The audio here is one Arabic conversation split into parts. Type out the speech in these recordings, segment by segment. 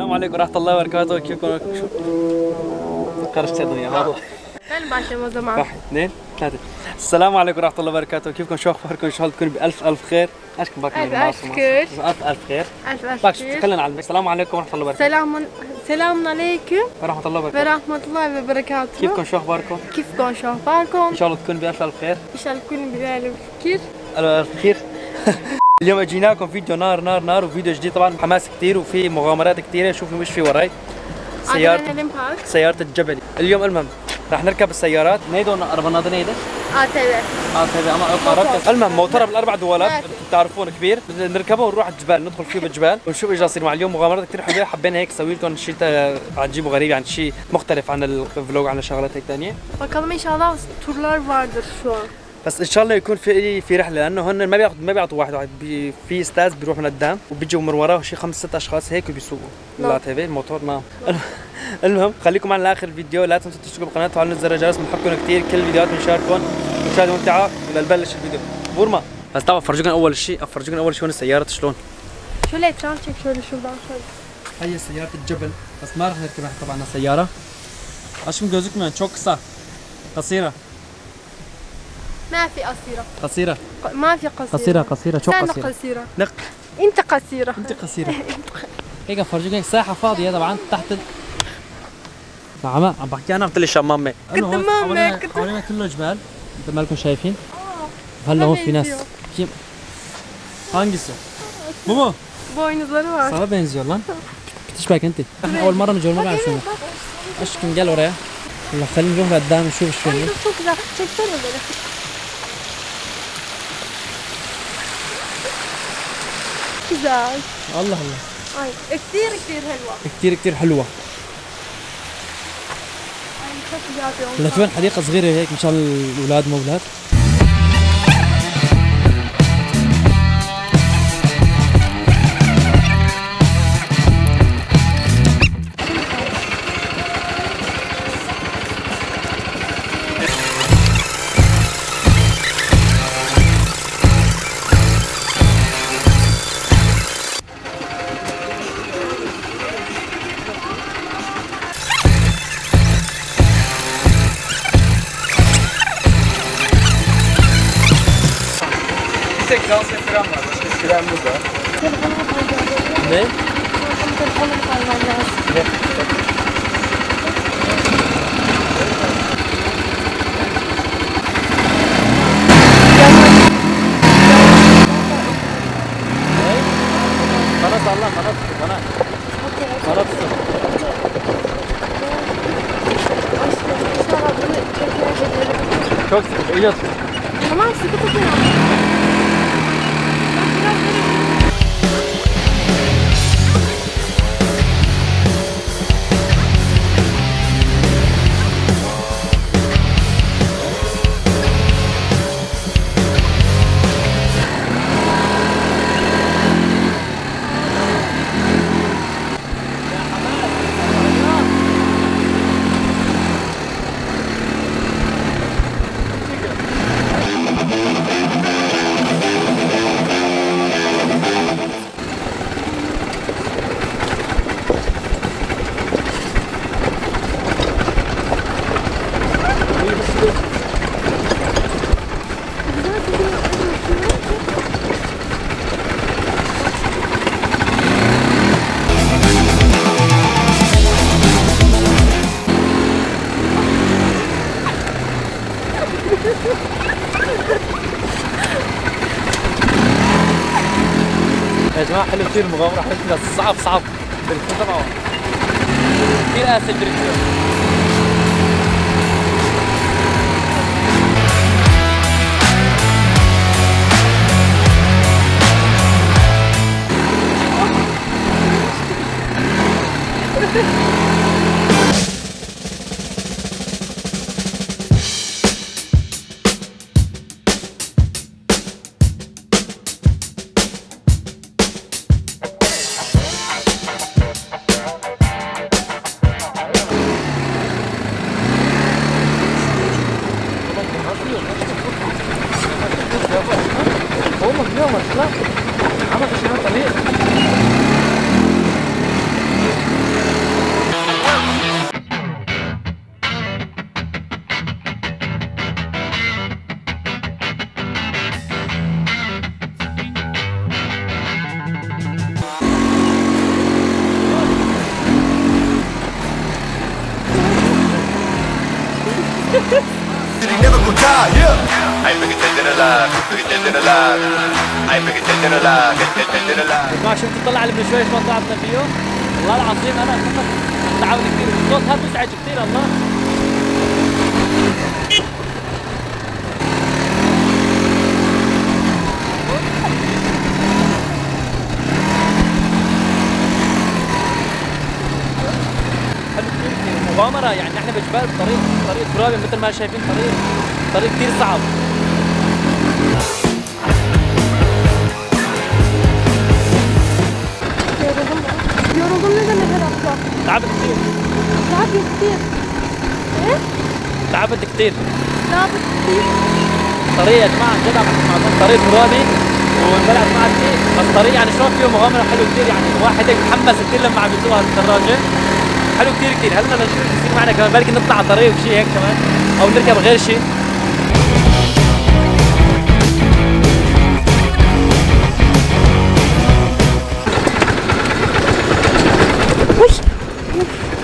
السلام عليكم ورحمة الله وبركاته. كيفكم؟ شو خرجت الدنيا والله. فين باشا ما زمان؟ واحد اثنين ثلاثة. السلام عليكم ورحمة الله وبركاته. كيفكم؟ شو أخباركم؟ إن شاء الله تكونوا بألف خير. أشكرك باكم. ألف خير. ألف خير. ألف باكش خير. خلينا على السلام عليكم ورحمة الله وبركاته. سلام عليكم ورحمة الله وبركاته. ورحمة الله وبركاته. كيفكم؟ شو أخباركم؟ كيفكم؟ شو أخباركم؟ إن شاء الله تكونوا بألف خير. إن شاء الله تكونوا بألف خير. ألف خير. اليوم اجيناكم فيديو نار وفيديو جديد طبعا حماس كثير وفي مغامرات كثيره. شوفوا وش في وراي سيارة الجبل. اليوم المهم راح نركب السيارات نيدو اربناض نيدو تبع اما قربت. المهم موتورها بالاربع دوالات بتعرفون كبير. نركبه ونروح على الجبال ندخل فيه بالجبال ونشوف ايش يصير مع. اليوم مغامرات كثير حلوه حبينا هيك نسوي لكم شيء عجيب وغريب يعني شيء مختلف عن الفلوج عن شغلات هيك ثانيه. Bakalım inşallah turlar vardır şu an. بس ان شاء الله يكون في رحله لانه هن ما بيعطوا واحد في استاذ بيروح من قدام وبيجوا من وراه شي 5 6 اشخاص هيك وبيسوقوا لا تي في الموتور نعم. المهم خليكم معنا لاخر الفيديو. لا تنسوا تشتركوا بالقناه وتفعلوا زر الجرس بنحبكم كثير. كل الفيديوهات بنشارككم مشاهده ممتعه. ولنبلش الفيديو بورما. بس طبعا افرجيكم اول شيء هون السياره شلون. Şöyle ekran çek şöyle şuradan şöyle. هي سياره الجبل بس ما راح نركبها طبعا السياره عشان gözükmüyor çok kısa قصيره. ما في قصيرة. قصيره ما في قصيرة. قصيره çok أنا قصيره. قصيرة. نق أنت قصيرة. انت قصيره. هيك افرجيك هيك ساحه فاضيه طبعا تحت عم بحكي انا قلت لي شمامه. حوالينا كله جبال مثل ما لكم شايفين. هلا هون في ناس. hangisi? Bu mu? Boynuzları var. Sana benziyor lan. بتشبهك انت. احنا اول مره نجي ما بعرف شنو. اشكن قال oraya. يلا خلينا نروح لقدام نشوف شو Ay çok güzel. Çeksene böyle. Güzel. الله الله. Ay كثير حلوة. كثير حلوه. Ay çok güzel bir yol. هلا في وين حديقه صغيره هيك مشان الاولاد مو اولاد. Tek gaz ve fren var. Başka fren burada. Ne? Telefonumu koymam lazım. Ne? Bana salla, bana tutun, bana. Bana tutun. Çok sıkı, iyice tutun. Tamam sıkı tutuyorum. يا جماعه حلو كثير المغامره حلو بس صعب بالكون تبعه كثير قاسي الدريكسيون. والله اليوم لا عمل شيء طريق ما شفت تطلع اللي من شوي ما طلعنا فيه. والله العظيم انا كنت تعاون كثير، الصوت هذا مزعج كثير الله. مغامرة يعني احنا بجبال طريق ترابي مثل ما شايفين، طريق كثير صعب. yoruldum ne demek herhalde? تعبت كثير. تعبت كثير. ايه؟ تعبت كثير. تعبت كثير. طريق يا جماعة جد عم معكم طريق ترابي والبلد معك فيه، بس طريق يعني شلون فيه مغامرة حلو كثير، يعني الواحد هيك متحمس كثير لما عم يسوق الدراجة. حلو كثير كثير. هلا بدنا نشوف بصير معنا كمان، بلكي نطلع على طريق وشيء هيك كمان، او نركب غير شيء.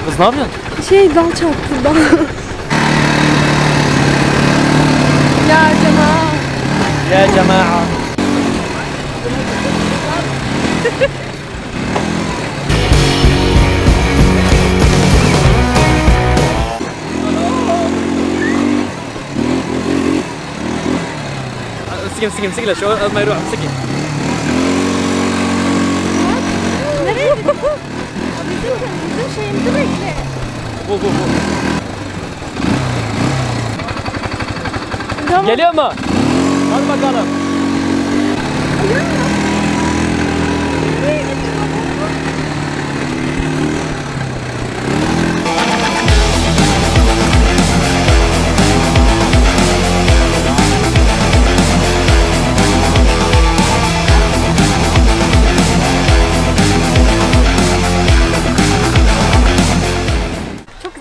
Kız ne yapıyorsun? Dal çarptı dal. Ya cema'a. Ya cema'a. امسكي له شو ما يروح امسكي. Nereye gidiyorsun? Bizim şeyimizi bekle. Bu. Tamam. Geliyor mu? Hadi bakalım. Nereye gidiyorsun?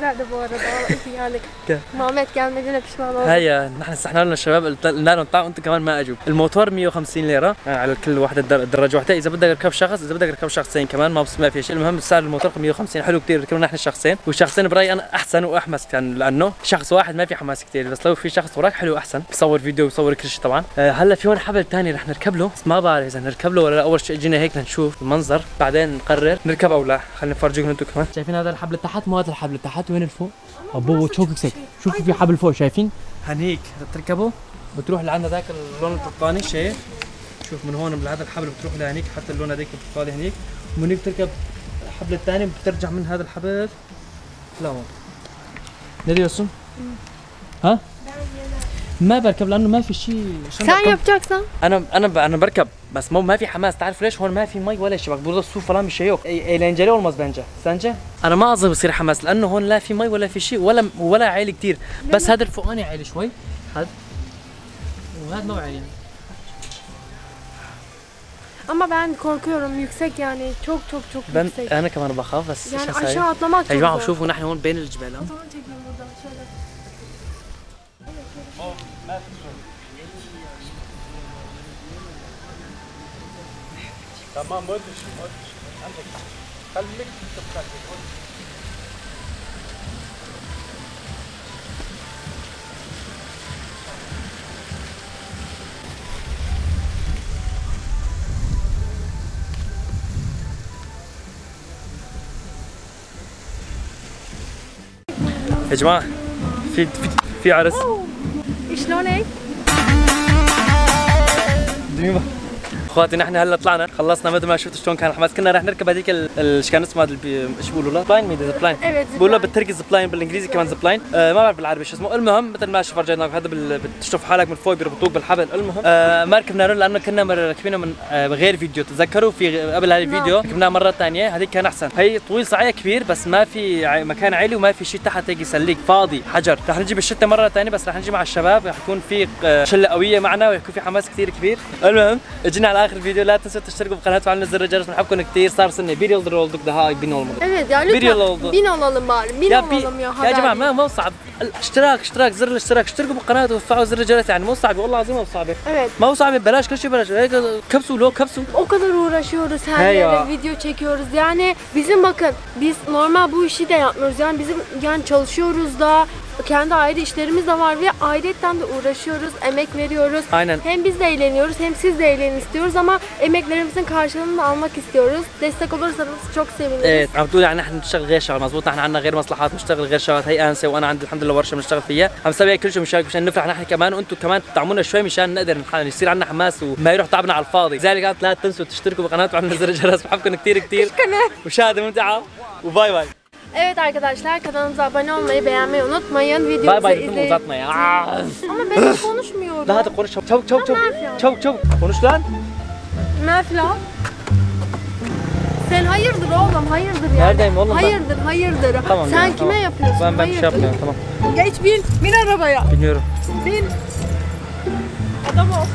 güzeldi bu arada. يعني مامات gelmediğine pişman oldum. هيا نحن استحنا لنا الشباب قلنا لهم تعالوا انتم كمان ما اجوا. الموتور 150 ليره يعني على كل وحده دراجه واحده، اذا بدك تركب شخص، اذا بدك تركب شخصين كمان ما في شيء. المهم سعر الموتور 150 حلو كثير. ركبنا نحن شخصين، والشخصين برايي انا احسن واحمس كان، لانه شخص واحد ما في حماس كثير، بس لو في شخص وراك حلو احسن، بصور فيديو بصور كل شيء طبعا. هلا في هون حبل ثاني رح نركب له، بس ما بعرف اذا نركب له ولا لا. اول شيء اجينا هيك لنشوف المنظر بعدين نقرر نركب او لا. خلينا نفرجيكم انتم كمان. شايفين هذا الحبل تحت؟ مو هذا الحبل تحت، وين الفوق؟ ابوه تشوكك. شوفوا في حبل فوق، شايفين؟ هنيك تركبوا بتروح لعند ذاك اللون البرتقاني. شايف؟ شوف من هون بهذا الحبل بتروح لهنيك حتى اللون هذيك البرتقالي هنيك، ومن هيك بتركب الحبل الثاني بترجع من هذا الحبل لهون. Ne diyorsun? ها؟ ما بركب لانه ما في شيء. Sen yapacaksan. انا بركب بس ما في حماس. تعرف ليش؟ هون ما في مي ولا شيء. Burada su falan bir şey yok. Eğlenceli olmaz bence. Sence؟ انا ما اظن بصير حماس لانه هون لا في مي ولا في شيء ولا عالي كثير. بس هذا الفوقاني عالي شوي، هذا وهذا مو عالي. Ama ben korkuyorum, yüksek yani çok yüksek. انا كمان بخاف بس yani aşağı atlamak çok zor. يا جماعه شوفوا نحن هون بين الجبال. تمام مدش عندك خليك تبقى. يا جماعة في عرس. شلون هيك؟ دميمة اخواتي نحن هلا طلعنا خلصنا مثل ما شفتوا شلون كان الحماس. كنا رح نركب هذيك ايش كان اسمها ايش بيقولوا لها؟ زبلاين. ميدي زبلاين. بيقولوا بالتركي زبلاين، بالانجليزي كمان زبلاين. ما بعرف بالعربي شو اسمه. المهم مثل ما فرجيناكم هذا بتشوف حالك من فوق بيربطوك بالحبل. المهم ما ركبنا لانه كنا راكبينه من غير فيديو. تذكروا في قبل هذا الفيديو ركبناه مره ثانيه، هذيك كان احسن. هي طويل صحيح كبير بس ما في مكان عالي وما في شيء تحت هيك يسليك، فاضي حجر. رح نجي بالشتاء مره ثانيه، بس رح نجي مع الشباب، رح يكون في شله قويه معنا ويكون في حماس كثير كبير. المهم اجينا على اخر الفيديو. لا تنسوا تشتركوا بالقناه وتفعلوا زر الجرس. بنحبكم كثير. صار سنه 1 yıldır olduk daha 1000 olmadı. Evet ya lütfen 1000 olalım bari. 1000 olalım ya. يا جماعه ما صعب. اشتراك زر الاشتراك، اشتركوا بالقناه وتفعلوا زر الجرس. يعني مو صعب والله العظيم، مو صعب. Evet. ما صعب ببلاش كل شيء ببلاش. هيك كبسوا. O kadar uğraşıyoruz, her yere video çekiyoruz. Yani bizim bakın biz normal bu işi de yapmıyoruz. Yani bizim çalışıyoruz da kendi ayrı işlerimiz de var ve ayrıyetten de uğraşıyoruz, emek veriyoruz. Aynen. Hem biz de eğleniyoruz hem siz de eğlenin istiyoruz ama emeklerimizin karşılığını da almak istiyoruz. Destek olursanız çok seviniriz. ايه عم تقول يعني نحن بنشتغل غير شغل مزبوط نحن عندنا غير مصلحات بنشتغل غير شغلات هي انسه وانا عندي الحمد لله ورشه بنشتغل فيها عم نسوي هيك كل شيء مشان نفرح نحن كمان وانتم كمان تدعمونا شوي مشان نقدر يصير عندنا حماس وما يروح تعبنا على الفاضي لذلك لا تنسوا تشتركوا بقناه وعملوا زر الجرس بحبكم كثير كثير مشاهده ممتعه وباي باي Evet arkadaşlar kanalımıza abone olmayı, beğenmeyi unutmayın. باي Videomuzu باي izleyin. uzatma ya. Ama ben konuşmuyorum. لا هذا konuş çabuk çabuk çabuk Tamam. çabuk çabuk konuş lan. Mefla. Sen hayırdır oğlum, hayırdır yani. Neredeyim oğlum ben? Hayırdır. Tamam Sen ya, kime tamam. yapıyorsun? Ben bir şey Hayırdır. yapmıyorum tamam. Geç bin arabaya. Bilmiyorum. Bin. Adam ol.